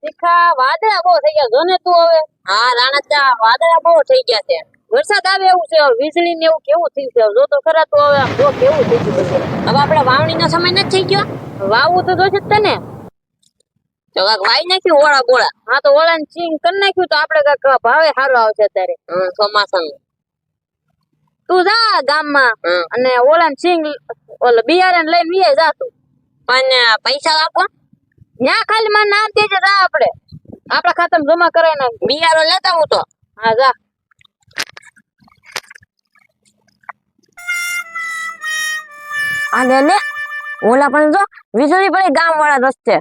તીખા વાદળા બહુ થઈ ગયા જો ને તું હવે. હા રાણચા વાદળા બહુ થઈ ગયા છે. વરસાદ આવે એવું છે. વીજળી ને એવું કેવું થયું છે જો તો ખરા તો હવે આમ જો કેવું થઈ ગયું છે. હવે આપણે વાવણીનો સમય નથી થઈ ગયો. વાવવું તો જોશે જ તને. તો કાક વાઈ નાખ્યું ઓળા બોળા. હા તો ઓળા ને ચીંગ કરી નાખ્યું તો આપણે કાક ભાવે સારો આવશે અત્યારે ચોમાસામાં. તું જા ગામમાં અને ઓળા ને ચીંગ ઓલો બિયારણ લઈને વીએ જા તું. પણ પૈસા આપો ન્યા ખાલી મારું નામ દેજે જા આપણે આપણા ખાતામાં જમા કરાવી નાખ. બિયારો લેતા હું તો. હા જા. આ લે ઓલા પણ જો વીજળી પડી ગામ વાળા રસ્તે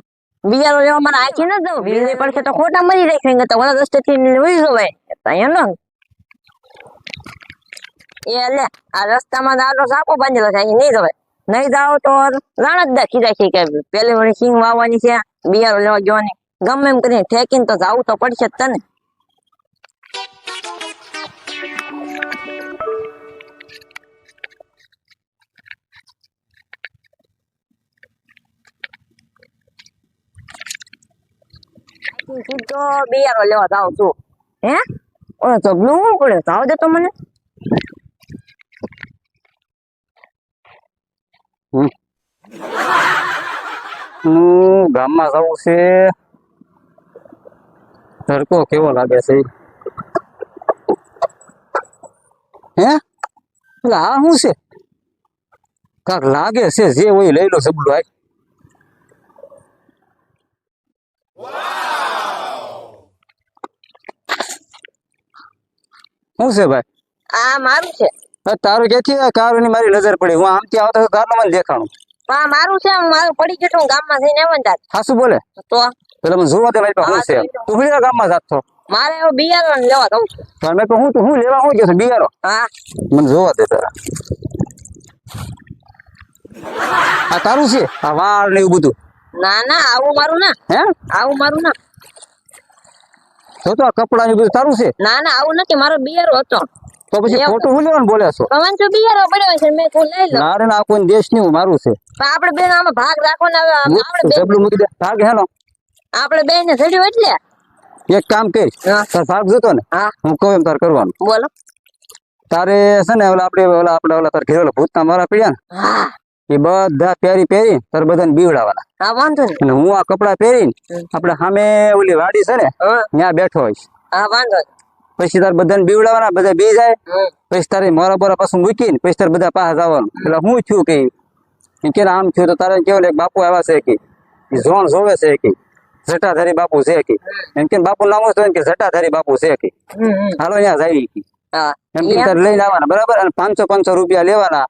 બિયારો લેવા મને આખી ન જવું વીજળી પડશે તો ખોટા મરી જાય તો ઓલા રસ્તે થી વહી જવાય અહીંયા ન એ લે આ રસ્તામાં આટલો સાપો બાંધેલો છે અહીં નહીં જવાય નહીં જાવ તો રાણ જ દાખી રાખી કે પેલી વળી સિંગ વાવવાની છે બિયારો લેવા જવાની ગમે એમ કરીને ઠેકીને તો જાવું તો પડશે જ તને. સીધો બિયારો લેવા જાવ છું. હે ઓલો તો બ્લુ પડે જાવ દે તો મને. ગામમાં જવું છે. તડકો કેવો લાગે છે હે એટલે આ શું છે કાક લાગે છે જે હોય લઈ લો સબલું આય. શું છે ભાઈ? આ મારું છે. તારું ક્યાંથી કારું ની મારી નજર પડી હું આમથી આવતો કારનો મને દેખાણું. આ મારું છે મારું પડી ગયું ગામમાં જઈને આવ્યો ને હા શું બોલે તો પેલા મને જોવા દે મારી પાસે શું છે તું હું ગામમાં જાતો મારે બિયારો લેવા જવું છે. મેં તો હું લેવા શું ગયો બિયારો. હા મને જોવા દે તારા આ તારું છે આ વાળ ને એવું બધું. ના ના આવું મારું ના. હે આવું મારું ના. તો આ કપડા ને બધું તારું છે. ના ના આવું નથી મારો બિયારો હતો. તો પછી ખોટું હું લેવાનું બોલે છો. કવન તો બિયારો પડ્યો છે મેં કોઈ લઈ લો. ના રે ના કોઈ દેશ ની મારું છે. આપણે બેન આમાં ભાગ રાખો ને આપણે જબલું મૂકી દે ભાગ હેલો આપણે બેન ને જડ્યું એટલે એક કામ કરી તાર ભાગ જતો ને હા હું કહું એમ તાર કરવાનું. બોલો તારે છે ને આપણે તાર ઘેરેલો ભૂતના મારા પીડ્યા ને હા એ બધા પહેરી તાર બધાને બીવડાવવાના. હા વાંધો નહીં. અને હું આ કપડા પહેરીને આપણે સામે ઓલી વાડી છે ને ત્યાં બેઠો હોઈશ. હા વાંધો નહીં. પછી તાર બધાને બીવડાવવાના બધા બી જાય પછી તારે મોરા બોરા પાછું મૂકીને પછી તાર બધા પાસે જવાનું. એટલે હું થયું કે આમ થયું તો તારે કેવું ને બાપુ આવ્યા છે કે ઝોન જોવે છે કે જટાધારી બાપુ છે કે એમ કે બાપુ નામ હોય કે જટાધારી બાપુ છે કે હાલો ત્યાં જાય કે એમ કે તારે લઈને આવવાના બરાબર. અને 500 રૂપિયા લેવાના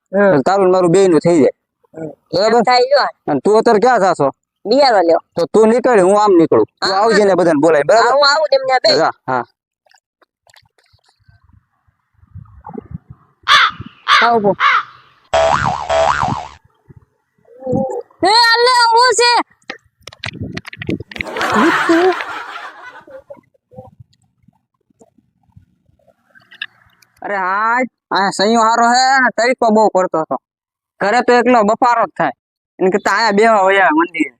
તારું મારું બે નું થઈ જાય બરાબર. અને તું અત્યારે ક્યાં જાશો? બિયારો લ્યો. તો તું નીકળ હું આમ નીકળું તું આવજે ને બધાને બોલાય બરાબર. હું આવું તેમને બે હા આવો હે અલ્લે હું છે અરે હા આ સૈયો હારો હે ને તરીકો બહુ કરતો હતો ઘરે તો એકલો બફારો જ થાય એને કરતા આયા બેવા વયા મંદિરે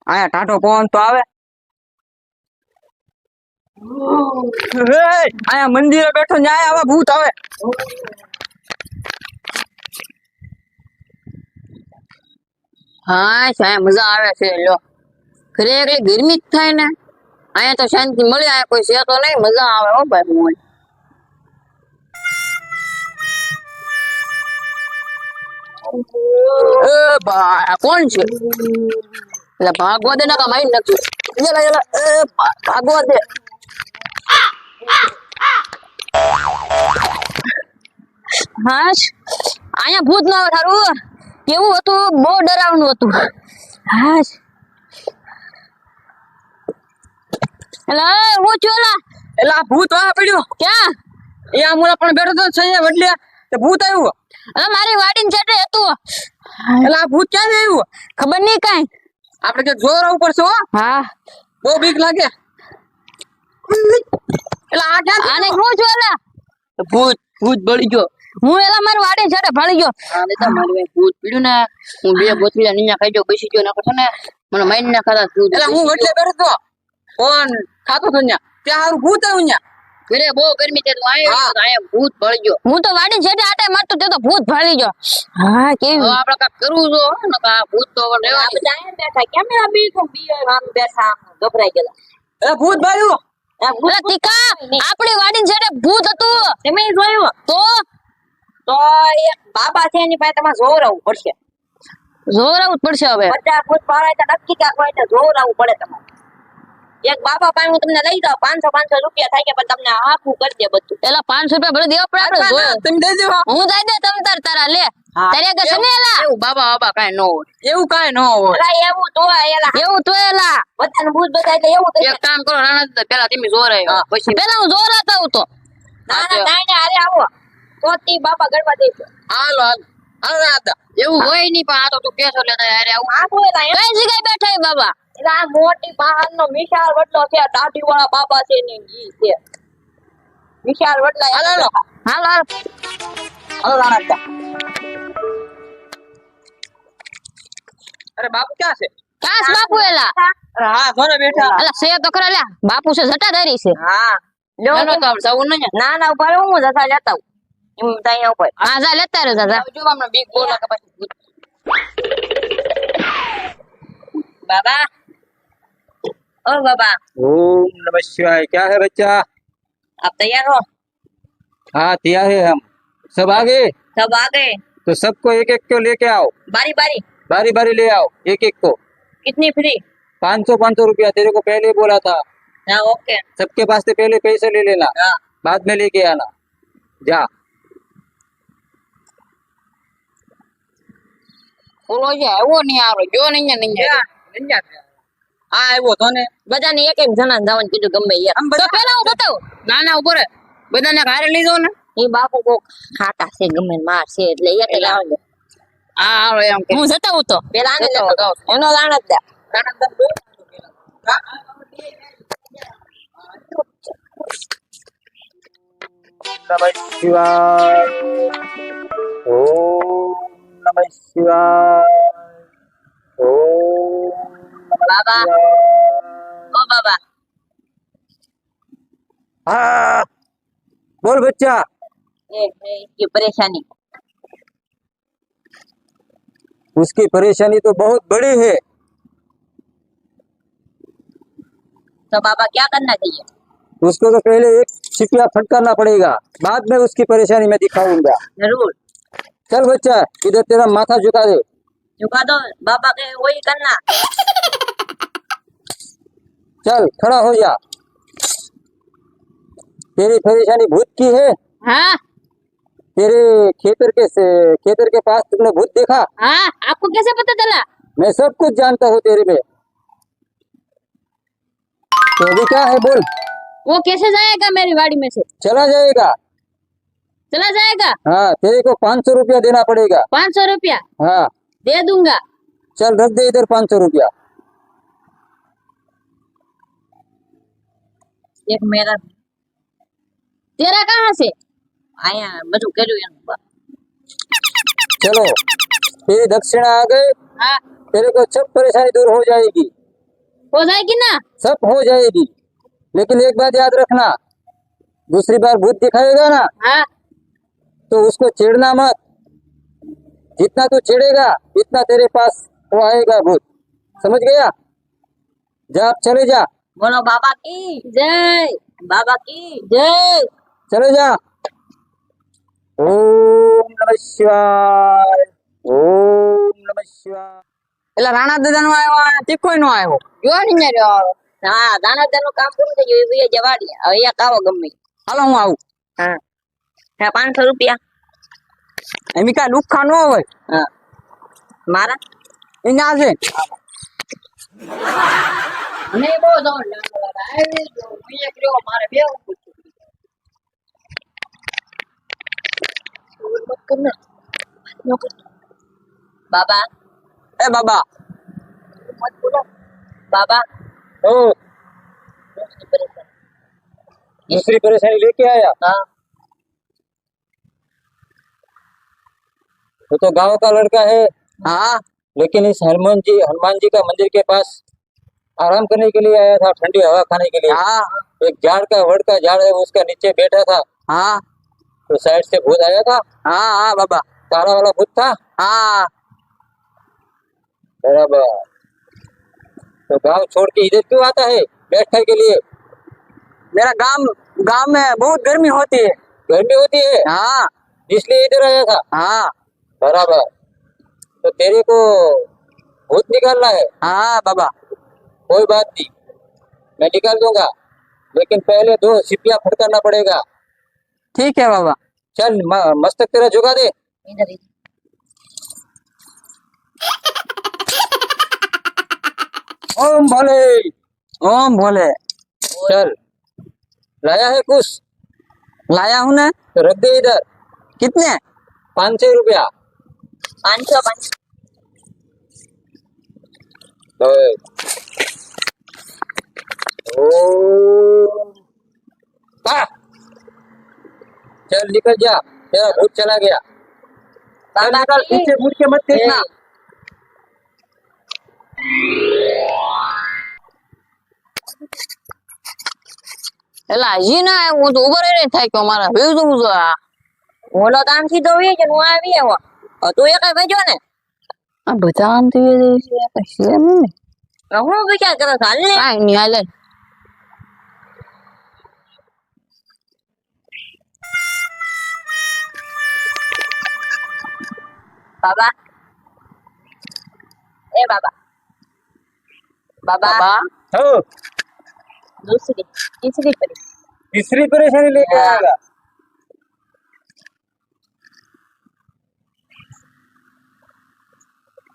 આયા ટાઢો પવન તો આવે. આયા મંદિરે બેઠો ન્યાય આવા ભૂત આવે. હા સાહેબ મજા આવે છે લ્યો ઘરે એકલી ગરમી જ થાય ને અહીંયા તો શાંતિ મળી આયા કોઈ છે તો નહીં મજા આવે હો ભાઈ મોજ. એ ભાઈ કોણ છે એટલે ભાગવા દે ના કામ આવી નાખ્યું ભાગવા દે. હા અહીંયા ભૂત ના થારું કેવું હતું બહુ ડરાવનું હતું. હા એટલે હું ચોલા એટલે આ ભૂત વાહ પડ્યો ક્યાં એ આ મુલા પણ બેઠો તો છે વડલે તે ભૂત આવ્યું. અરે મારી વાડીને ચડે હતું. એટલે આ ભૂત ક્યાં આવ્યું ખબર નહીં કઈ. આપણે કે જોર ઉપર છે હો. હા બહુ બીક લાગે. એટલે આ ક્યાં આને હું ચોલા ભૂત બળી ગયો. હું એલા મારી વાડી છેડે ભળી ગયો. હા લેતા મારી ભાઈ ભૂત પીડ્યું ને હું બે બોતલી નીચે ખાઈ ગયો બેસી ગયો નકર છે ને મને માઈન ના ખાતા ભૂત એટલે હું એટલે બેઠો કોણ ખાતો તો ન્યા ત્યાં હારું ભૂત આવ્યું ન્યા ઘરે બહુ ગરમી છે તો આયા ભૂત ભળી ગયો હું તો વાડી છેડે આટે મારતો તે તો ભૂત ભળી ગયો. હા હવે કેવી આપણે કાક કરવું જો ને કા ભૂત તો હવે રહેવા આપણે આયા બેઠા કેમ આ બી કો બી આમ બેઠા ગભરાઈ ગયેલા એટલે ભૂત ભાળ્યું અરે ટીકા આપણી વાડી છેડે ભૂત હતું. તમે જોયું તો એક બાબા છે એની પાસે તમારે જોર આવવું પડશે જોરાવું જ પડશે હવે. 50 ફૂટ પાડે તો નક્કી કાક હોય તો જોર આવવું પડે તમારે એક બાબા પાસે હું તમને લઈ જાઉં 500 રૂપિયા થાય કે પણ તમને આખું કરી દે બધું એલા 500 રૂપિયા ભલે દેવા પડે આપણે જોયો. તમે દઈ દેવા હું દઈ દે તમ તારા લે હા. તારે કે છે ને એલા એવું બાબા કાઈ ન હોય એવું કાંઈ ન હોય અલા એવું તો એલા એવું તો એલા બધાને ભૂત બધા એટલે એવું તો એક કામ કરો રાણા પેલા તમે જોર આવ્યો પછી પેલા હું જોરાતા હું તો નાના તાઈને હારે આવો તોતી બાબા ગણવા દેજો હાલો હાલો રાતા એવું હોય નહીં પણ આ તો તું કેસો લેતા હારે આવું આ તો એલા કઈ જગ્યાએ બેઠા એ બાબા એટલે આ મોટી બહારનો વિશાળ વડલો છે દાઢી વાળા બાબા છે ની ઈ છે વિશાળ વડલા હાલો હાલો હાલ હાલ હાલો રાણા અરે બાપુ ક્યાં છે કાસ બાપુ એલા અરે હા ઘરે બેઠા એલા સે તો ખરા લ્યા બાપુ છે જટાધારી છે. હા લો તો સવું નહીં ના ના ઉપર હું જતા લેતા એમ ત્યાં ઉપર હા જા લેતા રહે જા જો હમણાં બીક બોલો કે પછી બાબા ओ बाबा ओम नमः शिवाय क्या है बच्चा आप तैयार हो हाँ तैयार है हम सब आगे सब आ गए तो सबको एक एक को लेके आओ बारी बारी बारी बारी ले आओ एक एक को कितनी फ्री 500 रुपया तेरे को पहले ही बोला था हाँ ओके सबके पास से पहले पैसे ले लेना हाँ बाद में लेके आना जा બોલો છે એવો નહીં આરો જો નહીં હા આવ્યો તો ને બધાને એક એક જણા જવાનું કીધું ગમે યાર આમ તો બધા પેલા હું બતાવું ના ના ઉપર બધાને ઘરે લઈ જાઓ ને એ બાપુ કોક ખાટા છે ગમે માર છે એટલે એક જ આવે છે હા આવો એમ કે હું જતા હું તો પેલા આને લેતો એનો લાણત દે नमः शिवाय ओम नमः शिवाय ओम बाबा ओ बाबा हाँ बोल बच्चा ये है इसकी परेशानी उसकी परेशानी तो बहुत बड़ी है तो बाबा क्या करना चाहिए उसको तो पहले एक छिपिया फटकारना पड़ेगा बाद में उसकी परेशानी मैं दिखाऊंगा जरूर चल बच्चा इधर तेरा माथा झुका दे झुका दो बाबा के वही करना चल खड़ा हो जा तेरी परेशानी भूत की है हाँ तेरे खेतर के पास तुमने भूत देखा हाँ आपको कैसे पता चला मैं सब कुछ जानता हूँ तेरे में तो अभी क्या है बोल वो कैसे जाएगा मेरी वाड़ी में से चला जाएगा चला जाएगा हाँ तेरे को 500 रुपया देना पड़ेगा 500 रुपया हाँ दे दूंगा चल रख दे इधर 500 रुपया एक मेरा तेरा कहाँ से आया બધું કર્યું એનું चलो तेरी दक्षिणा आ गई हाँ तेरे को सब परेशानी दूर हो जाएगी हो जाएगी ना सब हो जाएगी लेकिन एक बात याद रखना दूसरी बार भूत दिखाएगा ना हाँ तो उसको छेड़ना मत जितना तू छेड़ेगा इतना तेरे पास वो आएगा भूत समझ गया जा आप चले जा બોલો બાબા की जय बाबा की जय चले जा ओम नमः शिवाय ओम नमः शिवाय એટલે રાણા દાદા નો આવ્યો તીખો નો આવ્યો જો ને રહ્યો હા રાણા દાદા નું કામ પૂરું થઈ ગયું એ જવાડી હવે એક આવો ગમે હાલો હું આવું હા 500 રૂપિયા એમ કા લુખા નો હોય હા મારા એને આજે મને બહુ જવું આવી જો બીજે કર્યો મારે બે બાબા ए बाबा मत बोलो बाबा ओ दूसरी परेशानी दूसरी परेशानी लेके आया हाँ वो तो गांव का लड़का है। हाँ, लेकिन इस हनुमान जी का मंदिर के पास आराम करने के लिए आया था, ठंडी हवा खाने के लिए। हाँ, एक झाड़ का वड़ का झाड़ है, उसका नीचे बैठा था। हाँ, तो साइड से भूत आया था। हाँ हाँ बाबा, काला वाला भूत था। हाँ बराबर। तो गांव छोड़ के इधर क्यों आता है बैठने के लिए? मेरा गांव में बहुत गर्मी होती है। गर्मी होती है? हाँ, इसलिए इधर आया था। हाँ बराबर। तो तेरे को भूत निकालना है? हाँ बाबा। कोई बात नहीं, मैं निकाल दूंगा, लेकिन पहले 2 सिपियां फटकारना पड़ेगा। ठीक है बाबा। चल मस्तक तेरा झुका दे। इधर इधर। ओम भोले, ओम भोले। चल, लाया है कुछ? लाया हूँ ना। तो रख दे इधर। कितने? 500 रुपया। 500 ओम वाह! चल निकल जा, तेरा भूत चला गया। चल निकल, पीछे मुड़ के मत देखना। એલા હજી ના આવ્યો તો ઉભો રહી થાય કે અમારા વ્યૂ જોવું જો આ ઓલો તો આમ સીધો વી છે હું આવી આવ્યો. તું એક ભેજો ને. આ બધા આમ થઈ જાય છે કઈ છે એમ ને હું વિચાર કરો છો હાલ ને. કાંઈ નહીં હાલે બાબા એ બાબા બાબા બાબા हो, दूसरी तीसरी परी तीसरी परेशानी लेके आएगा।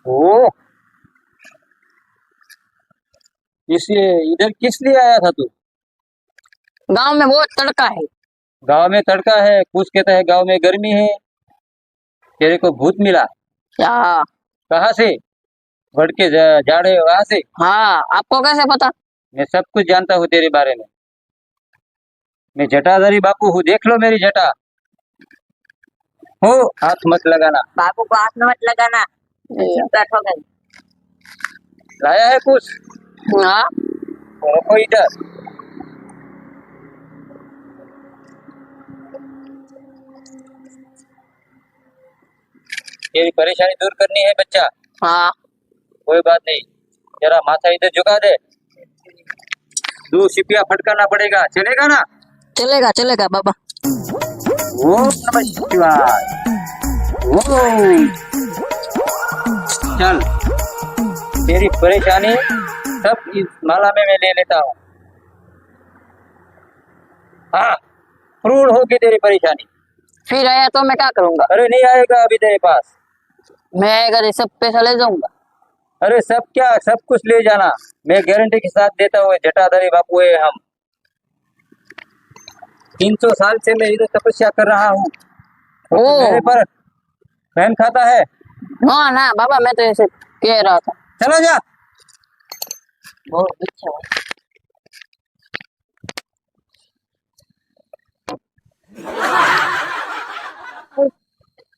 ओ, इसलिए इधर किस लिए आया था तू? गांव में बहुत तड़का है गांव में तड़का है, कुछ कहता है गांव में गर्मी है। तेरे को भूत मिला? क्या कहाँ से? बढ़ के झाड़े वहां से? हाँ आपको कैसे पता मैं सब कुछ जानता हूँ तेरे बारे में। मैं जटाधारी बापू हूँ, देख लो मेरी जटा। हो, हाथ मत लगाना। बाबू को हाथ में मत लगाना. बैठो गए. लाया है कुछ? हाँ तो रखो इधर। तेरी परेशानी दूर करनी है बच्चा। हाँ कोई बात नहीं, जरा माथा इधर झुका दे। 2 सिपियां फटकारना पड़ेगा, चलेगा ना? चलेगा बाबा ओम नमः शिवाय। ओम। चल, तेरी परेशानी सब इस माला में मैं ले लेता हूँ। हाँ, पूर्ण होगी तेरी परेशानी। फिर आया तो मैं क्या करूंगा अरे नहीं आएगा अभी तेरे पास। मैं अगर ये सब पैसा ले जाऊंगा अरे सब क्या, सब कुछ ले जाना, मैं गारंटी के साथ देता हूँ। जटाधारी बापू है हम। 300 साल से मैं इधर तपस्या कर रहा हूँ। ओ मेरे पर बहन खाता है? ना ना बाबा मैं तो ऐसे कह रहा था चला जा। बहुत अच्छा है.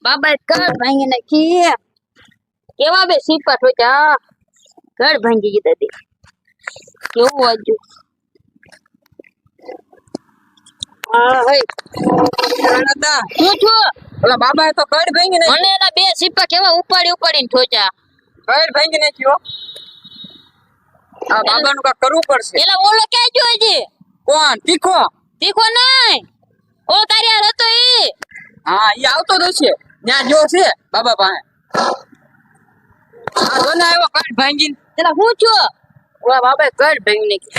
બાબા કડ ભાંગી નાખી. કેવા બે સીપા ઠોક્યા. કડ ભાંગી ગઈ દાદી. કેવું વાગ્યું. હા હે શું છું? ઓલા બાબા તો કડ ભાંગી નાખી. મને એના બે સીપા કેવા ઉપાડીને ઠોક્યા. કડ ભાંગી નાખ્યો. આ બાબાનું કાક કરવું પડશે. એલા ઓલો ક્યાં ગયો હજી? કોણ? તીખો? તીખો નહીં. ઓ તારી હારે હતો ઈ. હા, ઈ આવતો જ છે. ત્યાં જો છે બાબા પાસે. આ જોને આવ્યો કડ ભાંગીને. એલા હું છું? ઓલા બાબા કડ ભાંગી નાખી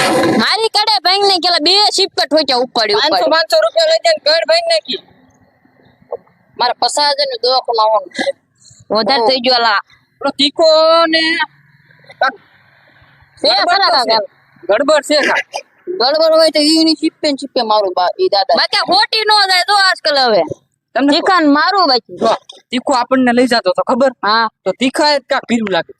મારી કડે ભાંગી નાખી. એલા બે સીપા ઠોક્યા ઉપાડી 500 રૂપિયા લઈ જાય કડ ભાંગી નાખી. મારે 50,000 નું દવાખાનું આવવાનું છે વધારે થઈ ગયો. એલા પેલો તીખો ને કાક છે ખરા કાકા ગડબડ છે કાક. ગડબડ હોય તો ઈની ચીપે મારું બા ઈ દાદા બાકી ખોટી નો જાય તો આજકાલ હવે તમને ચીકાન મારું બાકી. જો તીખો આપણને લઈ જતો તો ખબર? હા તો તીખા એ કાક પીરું લાગે.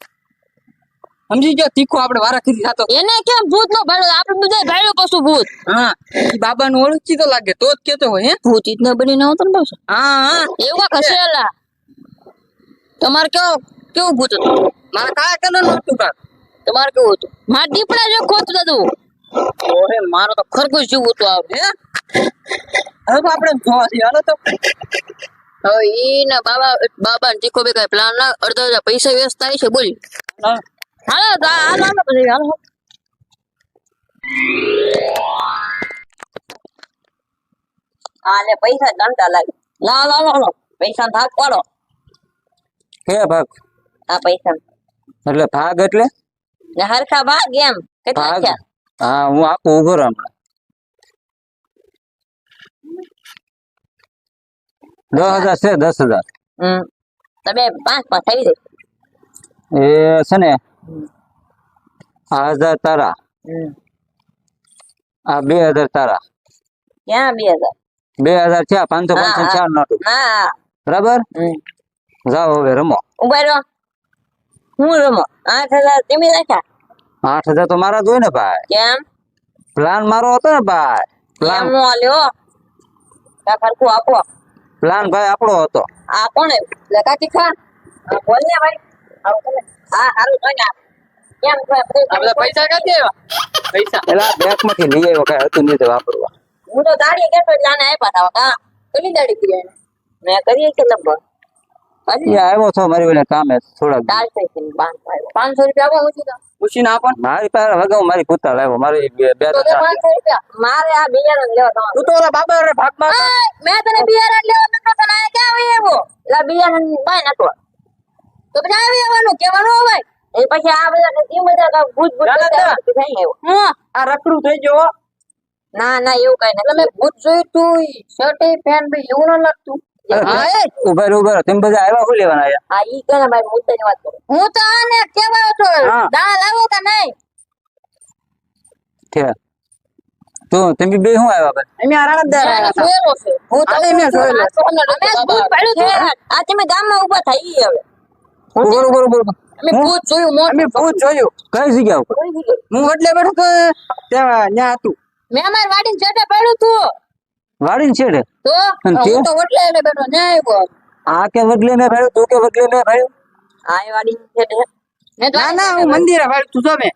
સમજી ગયો? તીખો આપણે વારાખીરી થતો. એને કેમ ભૂત નો ભાડો? આપણે બધા ભાડો પશુ ભૂત. હા, ઈ બાબાનું ઓળખી તો લાગે તો જ કેતો હોય. હે ભૂત ઇતના બનીને આવતો ને પાછો હા હા, એવું ખસેલા તમારે કેવું ભૂત હતું? મારે કાયા કલર નું હતું કાક તમારે કેવું હતું? મારા દીપડા જે ખોતું હતું. ઓહે મારો તો ખરગોશ જેવું હતું આ. હે હવે તો આપણે જોવા છીએ હાલો તો હવે ઈ ને બાબા ને તીખો બે કઈ પ્લાન ના અડધા પૈસા વ્યસ્ત થાય છે બોલ. હા. હાલો હાલો પછી હાલો. આલે પૈસા દંડા લાગે. લા પૈસા ભાગ પાડો. કે ભાગ આ પૈસા એટલે ભાગ એટલે ને હરખા ભાગ એમ કેટલા ભાગ થયા? હા હું આપું ઉભો રહો હમણાં 10,000 છે 10,000 તમે 5 થઈ જાય. એ છે ને આ 1000 તારા આ 2,000 તારા ક્યાં 2000? 2,000 થયા 554 નોટો ના બરાબર જાઓ હવે રમો ઉભા રહો. હું રમો 8,000 તમે રાખ્યા 8,000 તો મારા જ હોય ને ભાઈ કેમ? પ્લાન મારો હતો ને ભાઈ પ્લાન કેમ નો આલ્યો? કા ખરખું આપો. પ્લાન ભાઈ આપણો હતો આ કોણે લગાતી ખા બોલ ને ભાઈ. આવું તમે હા હારું તો ના કેમ બધા પૈસા ક્યાંથી આવ્યા? પૈસા પેલા બેંક માંથી લઈ આવ્યો કઈ હતું નહીં તે વાપરવા હું તો દાડી કેતો એટલે આને આપ્યા હતા. કા કેટલી દાડી કરી એને? મેં કરીએ કે લગભગ એ આવ્યો છો મારી ઓલે કામે થોડાક 500 રૂપિયા આપો મૂકી દો. પૂછીને આપો ને. મારી પાસે વગાવ મારી કુત્તા લાવ્યો મારી બે તો 500 રૂપિયા મારે આ બિયારણ લેવા તમારે. તું તો ઓલા બાબા રે ભાગમાં મેં તને બિયારણ લેવા નતો તને આ ક્યાં આવી આવ્યો? એટલે બિયારણ બાય નતો તો પછી આવી આવવાનું કેવાનું હોય એ પછી આ બધા ટીમ બધા ભૂત ભૂત ના, ના, ના. થઈ આવ્યો. આ રખડું થઈ ગયો ના એવું કઈ નથી. તમે ભૂત જોયું તું શર્ટ પેન્ટ બી એવું ન લાગતું. ઉભા તમે બધા આવ્યા શું લેવાના આયા હા ઈ કે ભાઈ હું તને વાત કરું. હું તો આને કેવાયો છો હા. દાળ લાવો કે નહીં? છે તો તમે બે શું આવ્યા ભાઈ અમે આરામદાર જોયેલો છે. ભૂત આને મેં જોયેલો. અમે ભૂત પડ્યું છે. આ તમે ગામમાં ઊભા થઈ હવે. બરોબર અમે ભૂત જોયું મોટું. અમે ભૂત જોયું કઈ જગ્યા ઉપર હું એટલે બેઠો તો ત્યાં હતું મેં અમારી વાડીને છેટે પડ્યું તું. વાડીને છેડે તો અને તે? હું તો વડલે એને બેઠો ન્યાય આવ્યો. આ કે વગલે મેં ભાઈ તું કે વગલે મેં ભાઈ આ એ વાડી છે મેં તો હું મંદિરે ભાઈ તું જો મેં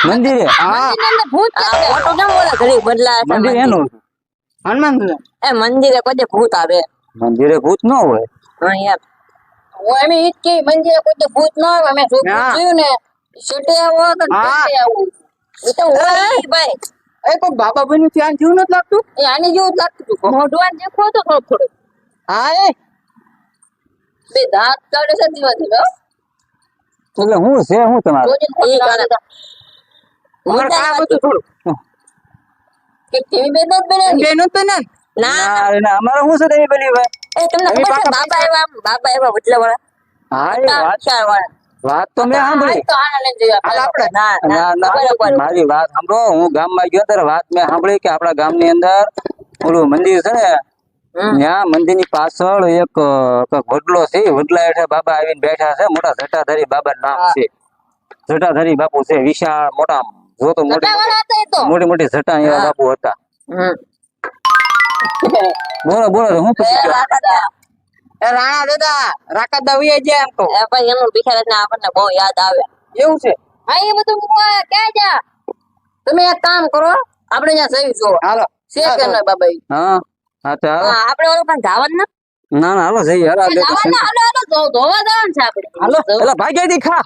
મંદિરે હા મંદિરની અંદર ભૂત આ ફોટો કેમ બોલે ઘડી બદલાય છે મંદિર એનું હનુમાન એ મંદિરે કોઈ ભૂત આવે મંદિરે ભૂત ન હોય હા યાર હું એમ ઈ જ કે મંદિરે કોઈ તો ભૂત ન આવે. મેં ભૂત ના. જોયું ને છેટે આવો તો હા. છેટે આવું. એ તો હોય ઈ ભાઈ. એ કોઈ બાબા બન્યું ત્યાં થયું નથી લાગતું એ આની જેવું જ લાગતું હતું. મોઢું આને દેખો તો થોડું હા એ બે દાંત કાઢે છે દીવાથી હો. એટલે હું છે હું તમારું જોજે ને ઈ દાંત કાઢે. અમારે કામ હતું થોડું કે કેવી બે દાંત બનાવી. બેનું તો ના ના અમારે શું છે તમે બની ભાઈ એ તમને એવી ખબર છે પાકા બાબા એવા વટલા વાળા હા એ વાત ચાર વાળા વાત તો મેં સાંભળી તો આને લઈને જઈએ આપણે. આપણે ના ના ના બરાબર. મારી વાત સાંભળો હું ગામમાં ગયો ત્યારે વાત મેં સાંભળી કે આપણા ગામની અંદર ઓલું મંદિર છે ને ત્યાં મંદિરની પાછળ એક વડલો છે વડલા હેઠે બાબા આવીને બેઠા છે મોટા જટાધારી બાબા નામ છે જટાધારી બાપુ છે વિશાળ મોટા જોતો મોટી વાળા હતા એ તો. મોટી મોટી જટા એવા બાપુ હતા હમ. બોલો હું પૂછી એ ગયો રાકા એ રાણા દાદા રાકા દવીએ જે એમ કહું એ ભાઈ એનું બિચારાને આપણને બહુ યાદ આવે. એવું છે હા એ બધું મૂકવા ક્યાં જા. તમે એક કામ કરો આપણે અહીંયા જઈ જો હાલો છે કે ના બાબા ઈ? હા હા તો હાલો હા, આપણે ઓલું પણ ધાવન ના ના ના હાલો જઈએ હાલો આપણે તો હાલો ધોવા જવાનું છે આપણે. હાલો પેલા ભાગ્યા દી ખા